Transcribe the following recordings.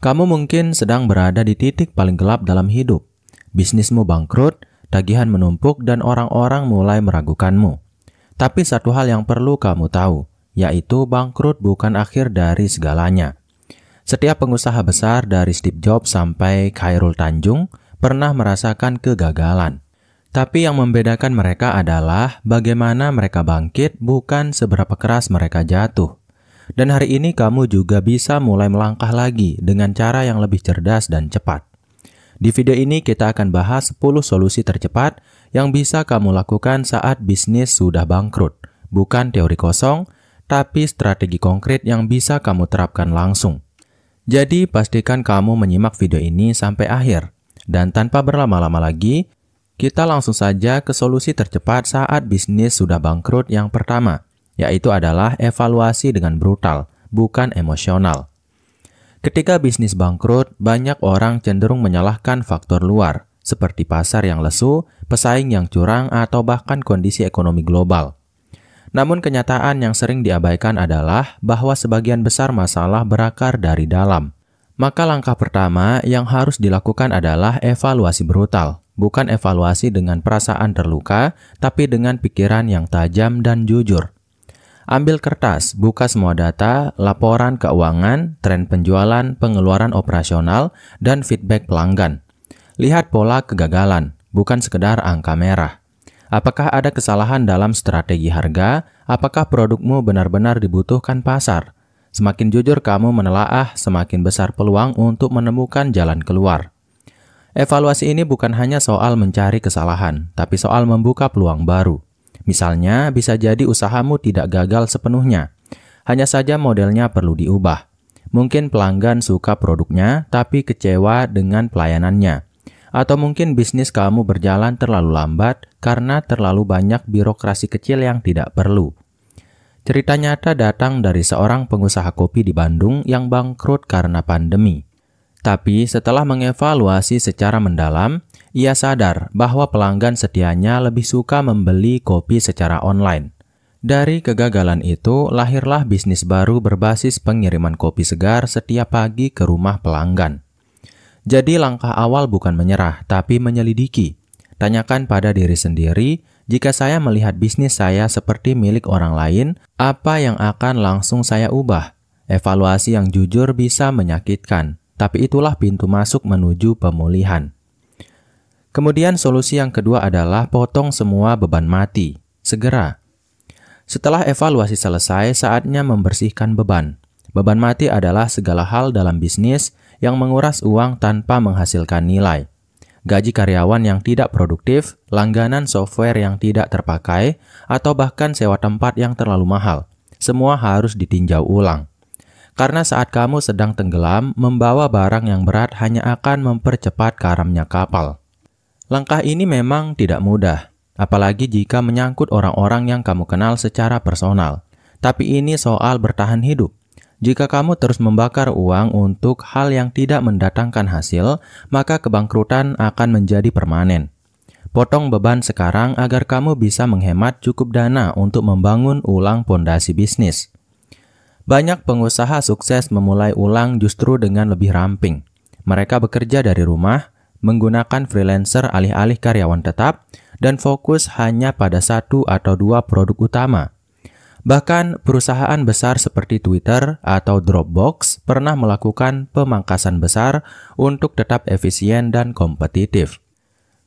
Kamu mungkin sedang berada di titik paling gelap dalam hidup. Bisnismu bangkrut, tagihan menumpuk, dan orang-orang mulai meragukanmu. Tapi satu hal yang perlu kamu tahu, yaitu bangkrut bukan akhir dari segalanya. Setiap pengusaha besar dari Steve Jobs sampai Khairul Tanjung pernah merasakan kegagalan. Tapi yang membedakan mereka adalah bagaimana mereka bangkit, bukan seberapa keras mereka jatuh. Dan hari ini kamu juga bisa mulai melangkah lagi dengan cara yang lebih cerdas dan cepat. Di video ini kita akan bahas 10 solusi tercepat yang bisa kamu lakukan saat bisnis sudah bangkrut. Bukan teori kosong, tapi strategi konkret yang bisa kamu terapkan langsung. Jadi pastikan kamu menyimak video ini sampai akhir. Dan tanpa berlama-lama lagi, kita langsung saja ke solusi tercepat saat bisnis sudah bangkrut yang pertama, yaitu adalah evaluasi dengan brutal, bukan emosional. Ketika bisnis bangkrut, banyak orang cenderung menyalahkan faktor luar, seperti pasar yang lesu, pesaing yang curang, atau bahkan kondisi ekonomi global. Namun kenyataan yang sering diabaikan adalah bahwa sebagian besar masalah berakar dari dalam. Maka langkah pertama yang harus dilakukan adalah evaluasi brutal, bukan evaluasi dengan perasaan terluka, tapi dengan pikiran yang tajam dan jujur. Ambil kertas, buka semua data, laporan keuangan, tren penjualan, pengeluaran operasional, dan feedback pelanggan. Lihat pola kegagalan, bukan sekedar angka merah. Apakah ada kesalahan dalam strategi harga? Apakah produkmu benar-benar dibutuhkan pasar? Semakin jujur kamu menelaah, semakin besar peluang untuk menemukan jalan keluar. Evaluasi ini bukan hanya soal mencari kesalahan, tapi soal membuka peluang baru. Misalnya, bisa jadi usahamu tidak gagal sepenuhnya. Hanya saja modelnya perlu diubah. Mungkin pelanggan suka produknya, tapi kecewa dengan pelayanannya. Atau mungkin bisnis kamu berjalan terlalu lambat karena terlalu banyak birokrasi kecil yang tidak perlu. Cerita nyata datang dari seorang pengusaha kopi di Bandung yang bangkrut karena pandemi. Tapi setelah mengevaluasi secara mendalam, ia sadar bahwa pelanggan setianya lebih suka membeli kopi secara online. Dari kegagalan itu, lahirlah bisnis baru berbasis pengiriman kopi segar setiap pagi ke rumah pelanggan. Jadi langkah awal bukan menyerah, tapi menyelidiki. Tanyakan pada diri sendiri, jika saya melihat bisnis saya seperti milik orang lain, apa yang akan langsung saya ubah? Evaluasi yang jujur bisa menyakitkan, tapi itulah pintu masuk menuju pemulihan. Kemudian solusi yang kedua adalah potong semua beban mati, segera. Setelah evaluasi selesai, saatnya membersihkan beban. Beban mati adalah segala hal dalam bisnis yang menguras uang tanpa menghasilkan nilai. Gaji karyawan yang tidak produktif, langganan software yang tidak terpakai, atau bahkan sewa tempat yang terlalu mahal. Semua harus ditinjau ulang. Karena saat kamu sedang tenggelam, membawa barang yang berat hanya akan mempercepat karamnya kapal. Langkah ini memang tidak mudah, apalagi jika menyangkut orang-orang yang kamu kenal secara personal. Tapi ini soal bertahan hidup. Jika kamu terus membakar uang untuk hal yang tidak mendatangkan hasil, maka kebangkrutan akan menjadi permanen. Potong beban sekarang agar kamu bisa menghemat cukup dana untuk membangun ulang pondasi bisnis. Banyak pengusaha sukses memulai ulang justru dengan lebih ramping. Mereka bekerja dari rumah, menggunakan freelancer alih-alih karyawan tetap, dan fokus hanya pada satu atau dua produk utama. Bahkan perusahaan besar seperti Twitter atau Dropbox pernah melakukan pemangkasan besar untuk tetap efisien dan kompetitif.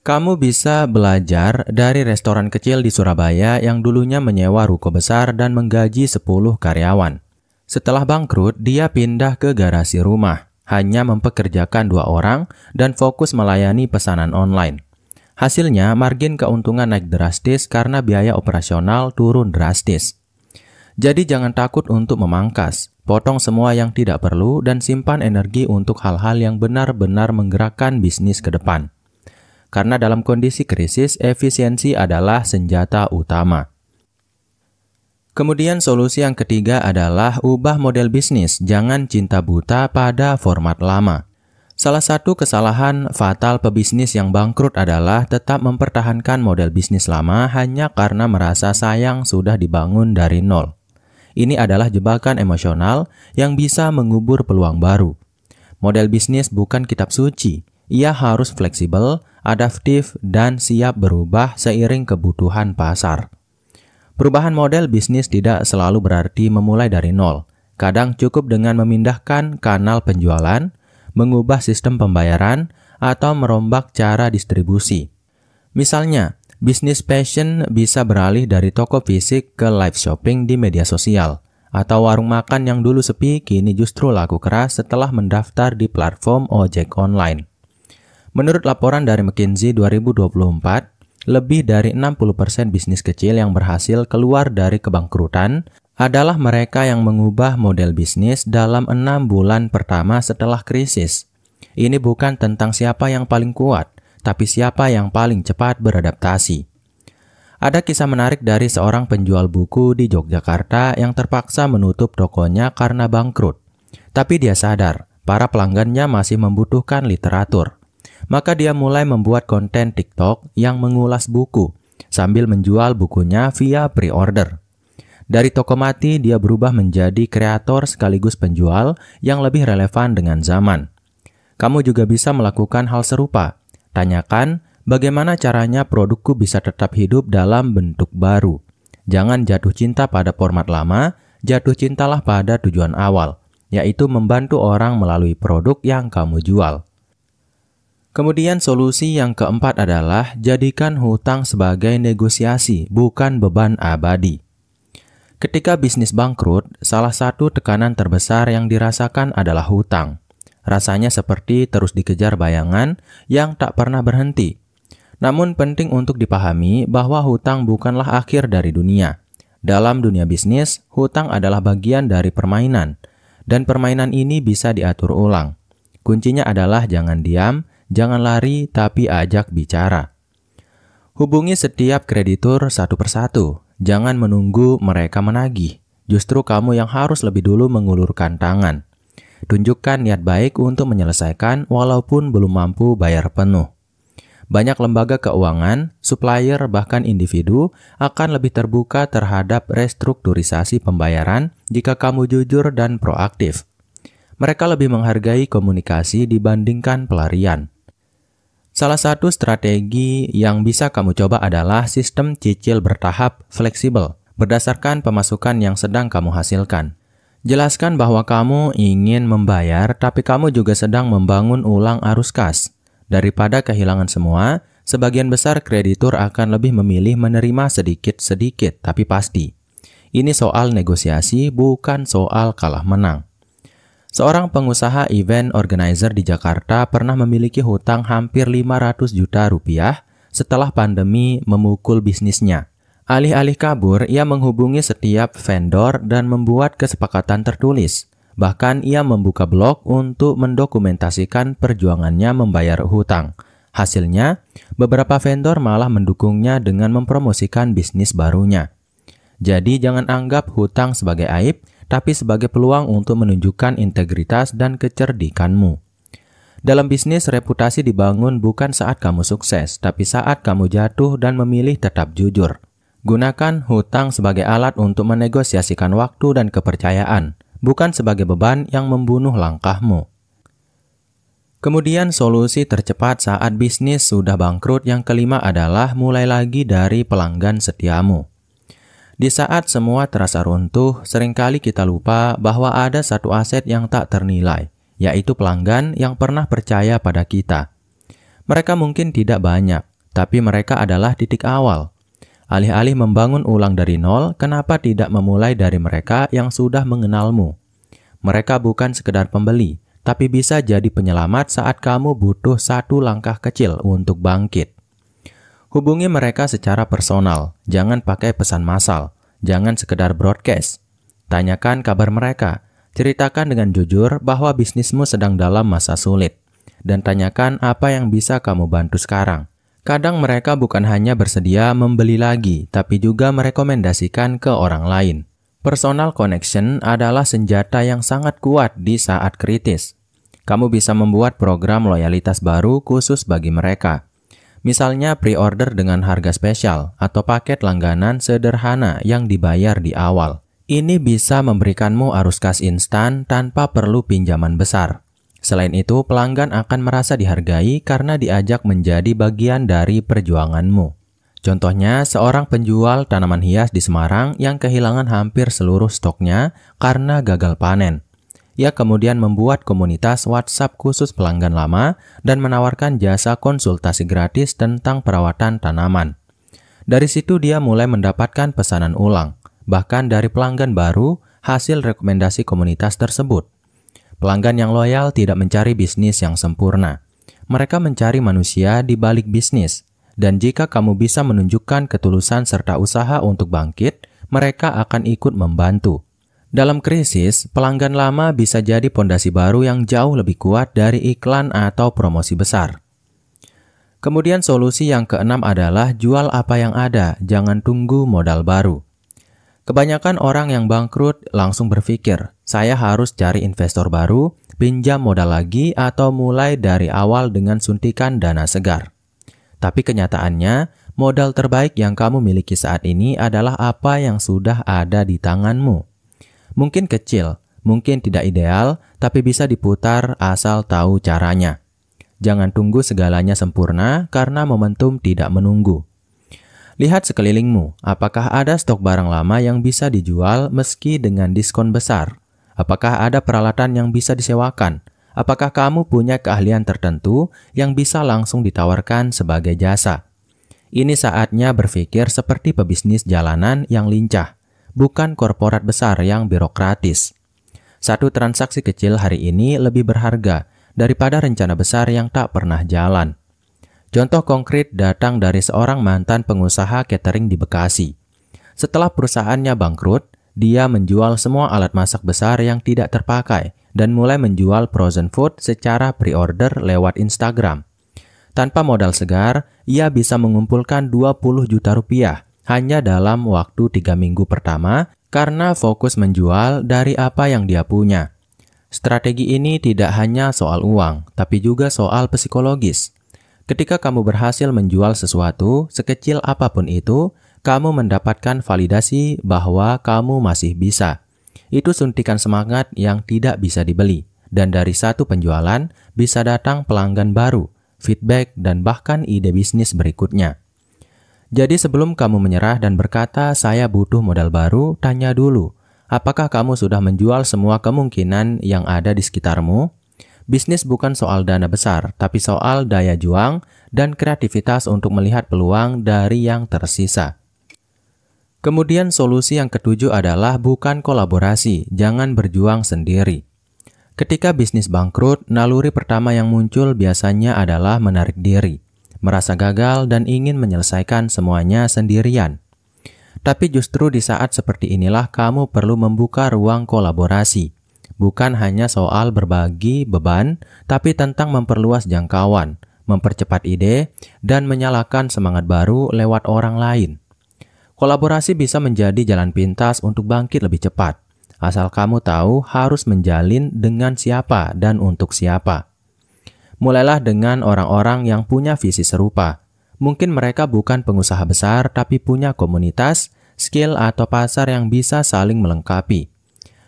Kamu bisa belajar dari restoran kecil di Surabaya yang dulunya menyewa ruko besar dan menggaji 10 karyawan. Setelah bangkrut, dia pindah ke garasi rumah, hanya mempekerjakan 2 orang dan fokus melayani pesanan online. Hasilnya, margin keuntungan naik drastis karena biaya operasional turun drastis. Jadi jangan takut untuk memangkas, potong semua yang tidak perlu dan simpan energi untuk hal-hal yang benar-benar menggerakkan bisnis ke depan. Karena dalam kondisi krisis, efisiensi adalah senjata utama. Kemudian solusi yang ketiga adalah ubah model bisnis, jangan cinta buta pada format lama. Salah satu kesalahan fatal pebisnis yang bangkrut adalah tetap mempertahankan model bisnis lama hanya karena merasa sayang sudah dibangun dari nol. Ini adalah jebakan emosional yang bisa mengubur peluang baru. Model bisnis bukan kitab suci. Ia harus fleksibel, adaptif, dan siap berubah seiring kebutuhan pasar. Perubahan model bisnis tidak selalu berarti memulai dari nol. Kadang cukup dengan memindahkan kanal penjualan, mengubah sistem pembayaran, atau merombak cara distribusi. Misalnya, bisnis fashion bisa beralih dari toko fisik ke live shopping di media sosial, atau warung makan yang dulu sepi kini justru laku keras setelah mendaftar di platform ojek online. Menurut laporan dari McKinsey 2024, lebih dari 60% bisnis kecil yang berhasil keluar dari kebangkrutan adalah mereka yang mengubah model bisnis dalam 6 bulan pertama setelah krisis. Ini bukan tentang siapa yang paling kuat, tapi siapa yang paling cepat beradaptasi. Ada kisah menarik dari seorang penjual buku di Yogyakarta yang terpaksa menutup tokonya karena bangkrut. Tapi dia sadar, para pelanggannya masih membutuhkan literatur. Maka dia mulai membuat konten TikTok yang mengulas buku, sambil menjual bukunya via pre-order. Dari toko mati, dia berubah menjadi kreator sekaligus penjual yang lebih relevan dengan zaman. Kamu juga bisa melakukan hal serupa. Tanyakan, bagaimana caranya produkku bisa tetap hidup dalam bentuk baru. Jangan jatuh cinta pada format lama, jatuh cintalah pada tujuan awal, yaitu membantu orang melalui produk yang kamu jual. Kemudian solusi yang keempat adalah jadikan hutang sebagai negosiasi, bukan beban abadi. Ketika bisnis bangkrut, salah satu tekanan terbesar yang dirasakan adalah hutang. Rasanya seperti terus dikejar bayangan yang tak pernah berhenti. Namun penting untuk dipahami bahwa hutang bukanlah akhir dari dunia. Dalam dunia bisnis, hutang adalah bagian dari permainan, dan permainan ini bisa diatur ulang. Kuncinya adalah jangan diam, jangan lari, tapi ajak bicara. Hubungi setiap kreditur satu persatu. Jangan menunggu mereka menagih. Justru kamu yang harus lebih dulu mengulurkan tangan. Tunjukkan niat baik untuk menyelesaikan walaupun belum mampu bayar penuh. Banyak lembaga keuangan, supplier, bahkan individu akan lebih terbuka terhadap restrukturisasi pembayaran jika kamu jujur dan proaktif. Mereka lebih menghargai komunikasi dibandingkan pelarian. Salah satu strategi yang bisa kamu coba adalah sistem cicil bertahap fleksibel berdasarkan pemasukan yang sedang kamu hasilkan. Jelaskan bahwa kamu ingin membayar, tapi kamu juga sedang membangun ulang arus kas. Daripada kehilangan semua, sebagian besar kreditur akan lebih memilih menerima sedikit-sedikit, tapi pasti. Ini soal negosiasi, bukan soal kalah menang. Seorang pengusaha event organizer di Jakarta pernah memiliki hutang hampir 500 juta rupiah setelah pandemi memukul bisnisnya. Alih-alih kabur, ia menghubungi setiap vendor dan membuat kesepakatan tertulis. Bahkan ia membuka blog untuk mendokumentasikan perjuangannya membayar hutang. Hasilnya, beberapa vendor malah mendukungnya dengan mempromosikan bisnis barunya. Jadi jangan anggap hutang sebagai aib, tapi sebagai peluang untuk menunjukkan integritas dan kecerdikanmu. Dalam bisnis, reputasi dibangun bukan saat kamu sukses, tapi saat kamu jatuh dan memilih tetap jujur. Gunakan hutang sebagai alat untuk menegosiasikan waktu dan kepercayaan, bukan sebagai beban yang membunuh langkahmu. Kemudian solusi tercepat saat bisnis sudah bangkrut yang kelima adalah mulai lagi dari pelanggan setiamu. Di saat semua terasa runtuh, seringkali kita lupa bahwa ada satu aset yang tak ternilai, yaitu pelanggan yang pernah percaya pada kita. Mereka mungkin tidak banyak, tapi mereka adalah titik awal. Alih-alih membangun ulang dari nol, kenapa tidak memulai dari mereka yang sudah mengenalmu? Mereka bukan sekedar pembeli, tapi bisa jadi penyelamat saat kamu butuh satu langkah kecil untuk bangkit. Hubungi mereka secara personal, jangan pakai pesan massal, jangan sekedar broadcast. Tanyakan kabar mereka, ceritakan dengan jujur bahwa bisnismu sedang dalam masa sulit, dan tanyakan apa yang bisa kamu bantu sekarang. Kadang mereka bukan hanya bersedia membeli lagi, tapi juga merekomendasikan ke orang lain. Personal connection adalah senjata yang sangat kuat di saat kritis. Kamu bisa membuat program loyalitas baru khusus bagi mereka. Misalnya pre-order dengan harga spesial atau paket langganan sederhana yang dibayar di awal. Ini bisa memberikanmu arus kas instan tanpa perlu pinjaman besar. Selain itu, pelanggan akan merasa dihargai karena diajak menjadi bagian dari perjuanganmu. Contohnya, seorang penjual tanaman hias di Semarang yang kehilangan hampir seluruh stoknya karena gagal panen. Ia kemudian membuat komunitas WhatsApp khusus pelanggan lama dan menawarkan jasa konsultasi gratis tentang perawatan tanaman. Dari situ dia mulai mendapatkan pesanan ulang, bahkan dari pelanggan baru hasil rekomendasi komunitas tersebut. Pelanggan yang loyal tidak mencari bisnis yang sempurna. Mereka mencari manusia di balik bisnis. Dan jika kamu bisa menunjukkan ketulusan serta usaha untuk bangkit, mereka akan ikut membantu. Dalam krisis, pelanggan lama bisa jadi pondasi baru yang jauh lebih kuat dari iklan atau promosi besar. Kemudian solusi yang keenam adalah jual apa yang ada, jangan tunggu modal baru. Kebanyakan orang yang bangkrut langsung berpikir, saya harus cari investor baru, pinjam modal lagi, atau mulai dari awal dengan suntikan dana segar. Tapi kenyataannya, modal terbaik yang kamu miliki saat ini adalah apa yang sudah ada di tanganmu. Mungkin kecil, mungkin tidak ideal, tapi bisa diputar asal tahu caranya. Jangan tunggu segalanya sempurna karena momentum tidak menunggu. Lihat sekelilingmu, apakah ada stok barang lama yang bisa dijual meski dengan diskon besar? Apakah ada peralatan yang bisa disewakan? Apakah kamu punya keahlian tertentu yang bisa langsung ditawarkan sebagai jasa? Ini saatnya berpikir seperti pebisnis jalanan yang lincah, bukan korporat besar yang birokratis. Satu transaksi kecil hari ini lebih berharga daripada rencana besar yang tak pernah jalan. Contoh konkret datang dari seorang mantan pengusaha catering di Bekasi. Setelah perusahaannya bangkrut, dia menjual semua alat masak besar yang tidak terpakai dan mulai menjual frozen food secara pre-order lewat Instagram. Tanpa modal segar, ia bisa mengumpulkan 20 juta rupiah hanya dalam waktu 3 minggu pertama karena fokus menjual dari apa yang dia punya. Strategi ini tidak hanya soal uang, tapi juga soal psikologis. Ketika kamu berhasil menjual sesuatu, sekecil apapun itu, kamu mendapatkan validasi bahwa kamu masih bisa. Itu suntikan semangat yang tidak bisa dibeli. Dan dari satu penjualan, bisa datang pelanggan baru, feedback, dan bahkan ide bisnis berikutnya. Jadi sebelum kamu menyerah dan berkata, saya butuh modal baru, tanya dulu, apakah kamu sudah menjual semua kemungkinan yang ada di sekitarmu? Bisnis bukan soal dana besar, tapi soal daya juang dan kreativitas untuk melihat peluang dari yang tersisa. Kemudian solusi yang ketujuh adalah bukan kolaborasi, jangan berjuang sendiri. Ketika bisnis bangkrut, naluri pertama yang muncul biasanya adalah menarik diri, merasa gagal dan ingin menyelesaikan semuanya sendirian. Tapi justru di saat seperti inilah kamu perlu membuka ruang kolaborasi. Bukan hanya soal berbagi beban, tapi tentang memperluas jangkauan, mempercepat ide, dan menyalakan semangat baru lewat orang lain. Kolaborasi bisa menjadi jalan pintas untuk bangkit lebih cepat, asal kamu tahu harus menjalin dengan siapa dan untuk siapa. Mulailah dengan orang-orang yang punya visi serupa. Mungkin mereka bukan pengusaha besar, tapi punya komunitas, skill, atau pasar yang bisa saling melengkapi.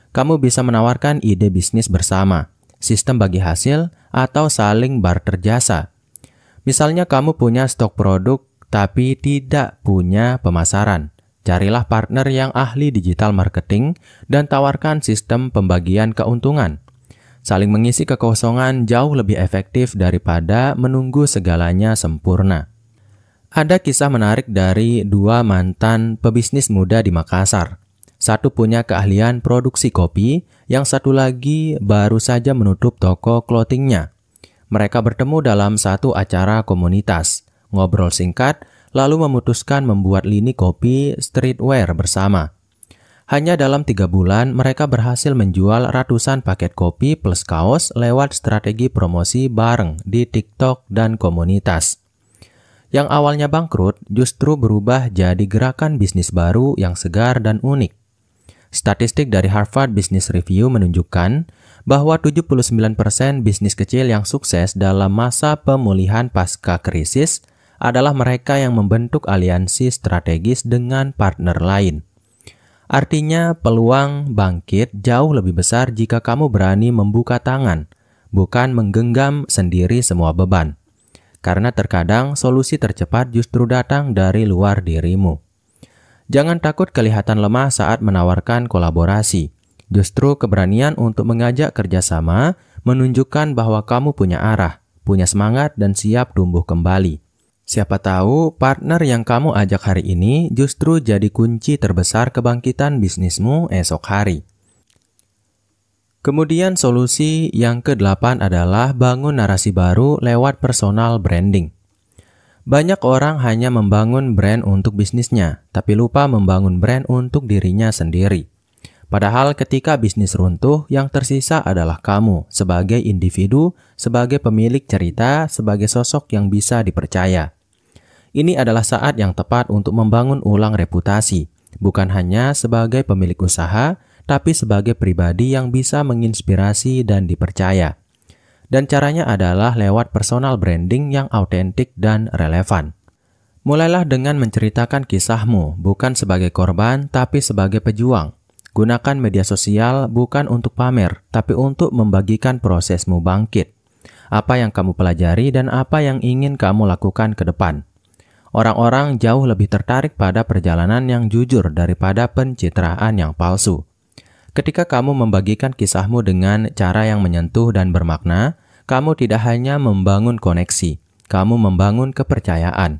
Kamu bisa menawarkan ide bisnis bersama, sistem bagi hasil, atau saling barter jasa. Misalnya kamu punya stok produk tapi tidak punya pemasaran. Carilah partner yang ahli digital marketing dan tawarkan sistem pembagian keuntungan. Saling mengisi kekosongan jauh lebih efektif daripada menunggu segalanya sempurna. Ada kisah menarik dari dua mantan pebisnis muda di Makassar. Satu punya keahlian produksi kopi, yang satu lagi baru saja menutup toko clothingnya. Mereka bertemu dalam satu acara komunitas, ngobrol singkat, lalu memutuskan membuat lini kopi streetwear bersama. Hanya dalam 3 bulan, mereka berhasil menjual ratusan paket kopi plus kaos lewat strategi promosi bareng di TikTok dan komunitas. Yang awalnya bangkrut justru berubah jadi gerakan bisnis baru yang segar dan unik. Statistik dari Harvard Business Review menunjukkan bahwa 79% bisnis kecil yang sukses dalam masa pemulihan pasca krisis adalah mereka yang membentuk aliansi strategis dengan partner lain. Artinya, peluang bangkit jauh lebih besar jika kamu berani membuka tangan, bukan menggenggam sendiri semua beban. Karena terkadang solusi tercepat justru datang dari luar dirimu. Jangan takut kelihatan lemah saat menawarkan kolaborasi. Justru keberanian untuk mengajak kerjasama menunjukkan bahwa kamu punya arah, punya semangat, dan siap tumbuh kembali. Siapa tahu partner yang kamu ajak hari ini justru jadi kunci terbesar kebangkitan bisnismu esok hari. Kemudian solusi yang ke-8 adalah bangun narasi baru lewat personal branding. Banyak orang hanya membangun brand untuk bisnisnya, tapi lupa membangun brand untuk dirinya sendiri. Padahal ketika bisnis runtuh, yang tersisa adalah kamu sebagai individu, sebagai pemilik cerita, sebagai sosok yang bisa dipercaya. Ini adalah saat yang tepat untuk membangun ulang reputasi, bukan hanya sebagai pemilik usaha, tapi sebagai pribadi yang bisa menginspirasi dan dipercaya. Dan caranya adalah lewat personal branding yang autentik dan relevan. Mulailah dengan menceritakan kisahmu, bukan sebagai korban, tapi sebagai pejuang. Gunakan media sosial bukan untuk pamer, tapi untuk membagikan prosesmu bangkit. Apa yang kamu pelajari dan apa yang ingin kamu lakukan ke depan. Orang-orang jauh lebih tertarik pada perjalanan yang jujur daripada pencitraan yang palsu. Ketika kamu membagikan kisahmu dengan cara yang menyentuh dan bermakna, kamu tidak hanya membangun koneksi, kamu membangun kepercayaan.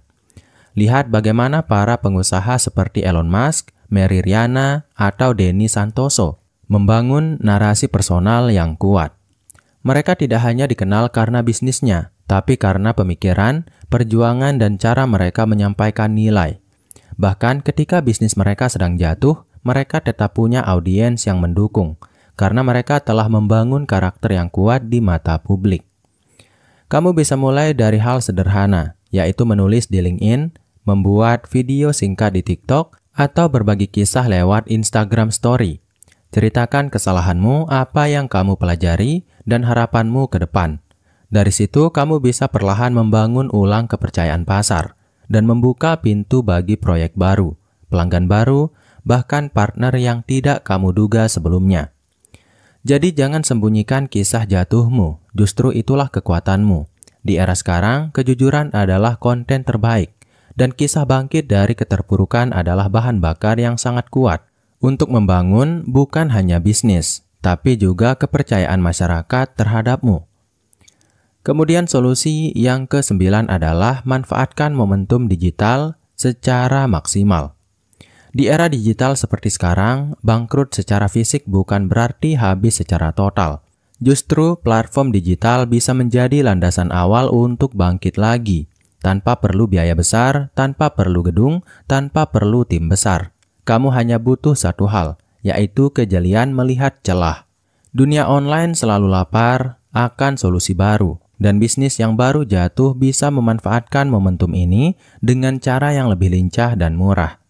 Lihat bagaimana para pengusaha seperti Elon Musk, Mary Riana, atau Denny Santoso membangun narasi personal yang kuat. Mereka tidak hanya dikenal karena bisnisnya, tapi karena pemikiran, perjuangan, dan cara mereka menyampaikan nilai. Bahkan ketika bisnis mereka sedang jatuh, mereka tetap punya audiens yang mendukung, karena mereka telah membangun karakter yang kuat di mata publik. Kamu bisa mulai dari hal sederhana, yaitu menulis di LinkedIn, membuat video singkat di TikTok, atau berbagi kisah lewat Instagram Story. Ceritakan kesalahanmu, apa yang kamu pelajari, dan harapanmu ke depan. Dari situ, kamu bisa perlahan membangun ulang kepercayaan pasar, dan membuka pintu bagi proyek baru, pelanggan baru, bahkan partner yang tidak kamu duga sebelumnya. Jadi jangan sembunyikan kisah jatuhmu, justru itulah kekuatanmu. Di era sekarang, kejujuran adalah konten terbaik, dan kisah bangkit dari keterpurukan adalah bahan bakar yang sangat kuat untuk membangun bukan hanya bisnis, tapi juga kepercayaan masyarakat terhadapmu. Kemudian solusi yang ke-9 adalah manfaatkan momentum digital secara maksimal. Di era digital seperti sekarang, bangkrut secara fisik bukan berarti habis secara total. Justru platform digital bisa menjadi landasan awal untuk bangkit lagi, tanpa perlu biaya besar, tanpa perlu gedung, tanpa perlu tim besar. Kamu hanya butuh satu hal, yaitu kejelian melihat celah. Dunia online selalu lapar akan solusi baru, dan bisnis yang baru jatuh bisa memanfaatkan momentum ini dengan cara yang lebih lincah dan murah.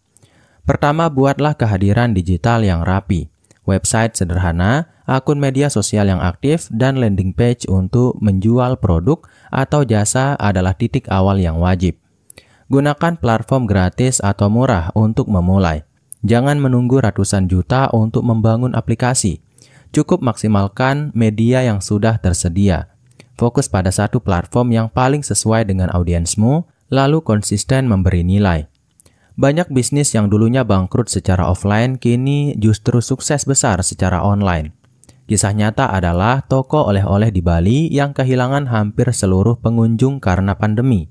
Pertama, buatlah kehadiran digital yang rapi, website sederhana, akun media sosial yang aktif, dan landing page untuk menjual produk atau jasa adalah titik awal yang wajib. Gunakan platform gratis atau murah untuk memulai. Jangan menunggu ratusan juta untuk membangun aplikasi. Cukup maksimalkan media yang sudah tersedia. Fokus pada satu platform yang paling sesuai dengan audiensmu, lalu konsisten memberi nilai. Banyak bisnis yang dulunya bangkrut secara offline kini justru sukses besar secara online. Kisah nyata adalah toko oleh-oleh di Bali yang kehilangan hampir seluruh pengunjung karena pandemi.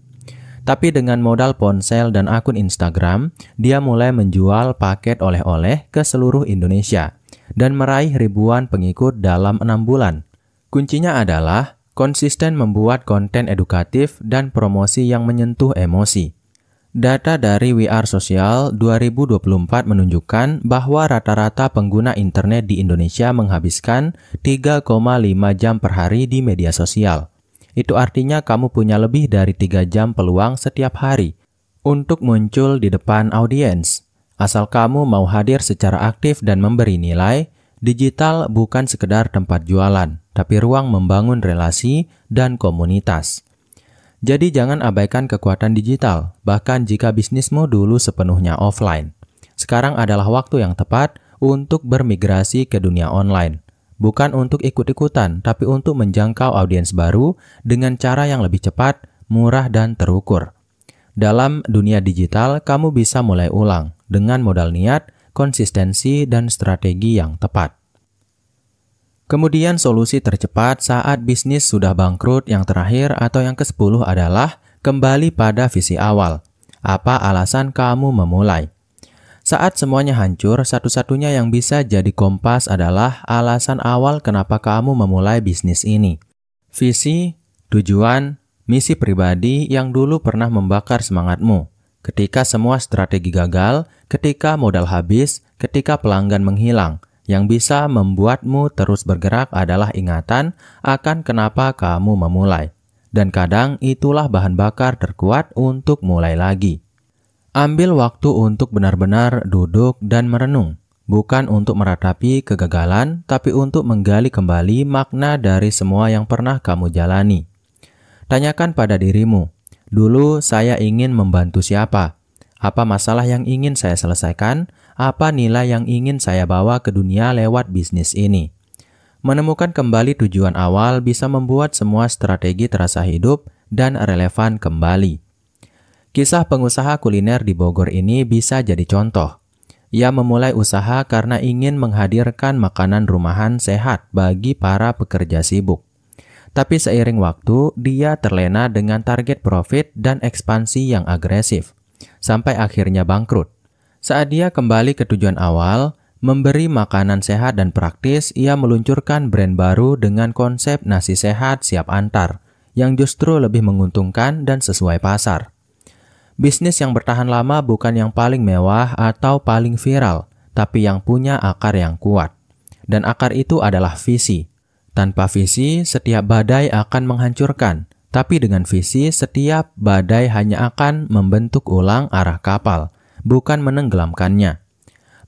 Tapi dengan modal ponsel dan akun Instagram, dia mulai menjual paket oleh-oleh ke seluruh Indonesia dan meraih ribuan pengikut dalam 6 bulan. Kuncinya adalah konsisten membuat konten edukatif dan promosi yang menyentuh emosi. Data dari We Are Social 2024 menunjukkan bahwa rata-rata pengguna internet di Indonesia menghabiskan 3,5 jam per hari di media sosial. Itu artinya kamu punya lebih dari 3 jam peluang setiap hari untuk muncul di depan audiens. Asal kamu mau hadir secara aktif dan memberi nilai, digital bukan sekedar tempat jualan, tapi ruang membangun relasi dan komunitas. Jadi jangan abaikan kekuatan digital, bahkan jika bisnismu dulu sepenuhnya offline. Sekarang adalah waktu yang tepat untuk bermigrasi ke dunia online. bukan untuk ikut-ikutan, tapi untuk menjangkau audiens baru dengan cara yang lebih cepat, murah, dan terukur. Dalam dunia digital, kamu bisa mulai ulang dengan modal niat, konsistensi, dan strategi yang tepat. Kemudian solusi tercepat saat bisnis sudah bangkrut yang terakhir atau yang ke-10 adalah kembali pada visi awal. Apa alasan kamu memulai? Saat semuanya hancur, satu-satunya yang bisa jadi kompas adalah alasan awal kenapa kamu memulai bisnis ini. Visi, tujuan, misi pribadi yang dulu pernah membakar semangatmu. Ketika semua strategi gagal, ketika modal habis, ketika pelanggan menghilang, yang bisa membuatmu terus bergerak adalah ingatan akan kenapa kamu memulai. Dan kadang itulah bahan bakar terkuat untuk mulai lagi. Ambil waktu untuk benar-benar duduk dan merenung. Bukan untuk meratapi kegagalan, tapi untuk menggali kembali makna dari semua yang pernah kamu jalani. Tanyakan pada dirimu, dulu saya ingin membantu siapa? Apa masalah yang ingin saya selesaikan? Apa nilai yang ingin saya bawa ke dunia lewat bisnis ini? Menemukan kembali tujuan awal bisa membuat semua strategi terasa hidup dan relevan kembali. Kisah pengusaha kuliner di Bogor ini bisa jadi contoh. Ia memulai usaha karena ingin menghadirkan makanan rumahan sehat bagi para pekerja sibuk. Tapi seiring waktu, dia terlena dengan target profit dan ekspansi yang agresif, sampai akhirnya bangkrut. Saat dia kembali ke tujuan awal, memberi makanan sehat dan praktis, ia meluncurkan brand baru dengan konsep nasi sehat siap antar, yang justru lebih menguntungkan dan sesuai pasar. Bisnis yang bertahan lama bukan yang paling mewah atau paling viral, tapi yang punya akar yang kuat. Dan akar itu adalah visi. Tanpa visi, setiap badai akan menghancurkan, tapi dengan visi, setiap badai hanya akan membentuk ulang arah kapal, bukan menenggelamkannya.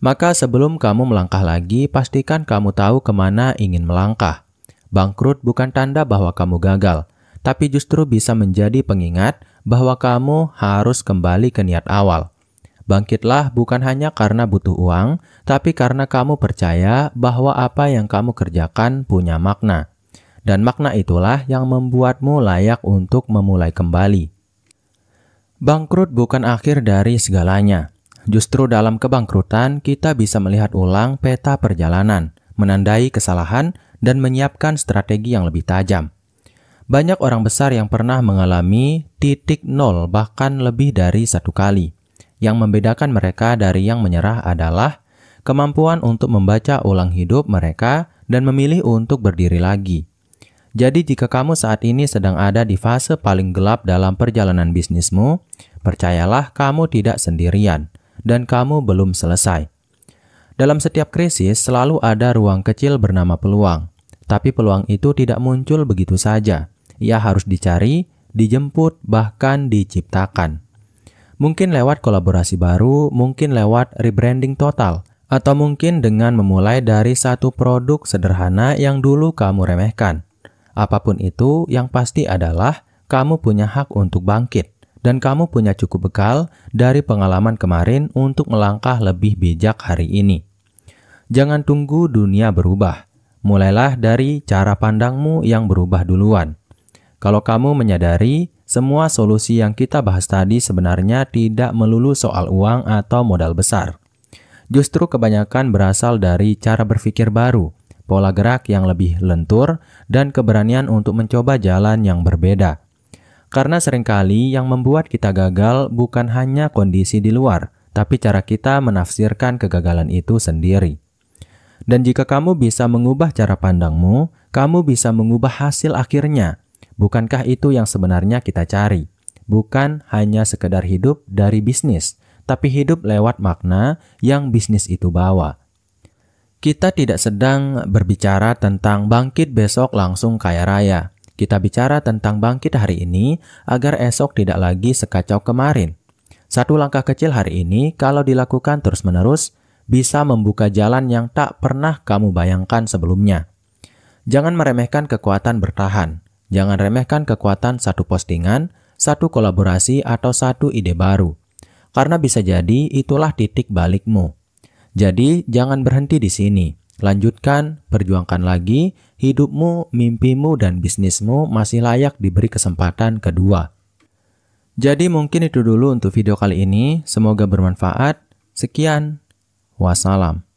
Maka sebelum kamu melangkah lagi, pastikan kamu tahu kemana ingin melangkah. Bangkrut bukan tanda bahwa kamu gagal, tapi justru bisa menjadi pengingat bahwa kamu harus kembali ke niat awal. Bangkitlah bukan hanya karena butuh uang, tapi karena kamu percaya bahwa apa yang kamu kerjakan punya makna. Dan makna itulah yang membuatmu layak untuk memulai kembali. Bangkrut bukan akhir dari segalanya. Justru dalam kebangkrutan, kita bisa melihat ulang peta perjalanan, menandai kesalahan, dan menyiapkan strategi yang lebih tajam. Banyak orang besar yang pernah mengalami titik nol bahkan lebih dari satu kali. Yang membedakan mereka dari yang menyerah adalah kemampuan untuk membaca ulang hidup mereka dan memilih untuk berdiri lagi. Jadi jika kamu saat ini sedang ada di fase paling gelap dalam perjalanan bisnismu, percayalah kamu tidak sendirian dan kamu belum selesai. Dalam setiap krisis selalu ada ruang kecil bernama peluang, tapi peluang itu tidak muncul begitu saja. Ia harus dicari, dijemput, bahkan diciptakan. Mungkin lewat kolaborasi baru, mungkin lewat rebranding total, atau mungkin dengan memulai dari satu produk sederhana yang dulu kamu remehkan. Apapun itu, yang pasti adalah kamu punya hak untuk bangkit, dan kamu punya cukup bekal dari pengalaman kemarin untuk melangkah lebih bijak hari ini. Jangan tunggu dunia berubah. Mulailah dari cara pandangmu yang berubah duluan. Kalau kamu menyadari, semua solusi yang kita bahas tadi sebenarnya tidak melulu soal uang atau modal besar. Justru kebanyakan berasal dari cara berpikir baru, pola gerak yang lebih lentur, dan keberanian untuk mencoba jalan yang berbeda. Karena seringkali yang membuat kita gagal bukan hanya kondisi di luar, tapi cara kita menafsirkan kegagalan itu sendiri. Dan jika kamu bisa mengubah cara pandangmu, kamu bisa mengubah hasil akhirnya. Bukankah itu yang sebenarnya kita cari? Bukan hanya sekedar hidup dari bisnis, tapi hidup lewat makna yang bisnis itu bawa. Kita tidak sedang berbicara tentang bangkit besok langsung kaya raya. Kita bicara tentang bangkit hari ini agar esok tidak lagi sekacau kemarin. Satu langkah kecil hari ini kalau dilakukan terus-menerus bisa membuka jalan yang tak pernah kamu bayangkan sebelumnya. Jangan meremehkan kekuatan bertahan. Jangan remehkan kekuatan satu postingan, satu kolaborasi, atau satu ide baru. Karena bisa jadi itulah titik balikmu. Jadi, jangan berhenti di sini. Lanjutkan, perjuangkan lagi, hidupmu, mimpimu, dan bisnismu masih layak diberi kesempatan kedua. Jadi mungkin itu dulu untuk video kali ini, semoga bermanfaat. Sekian, wassalam.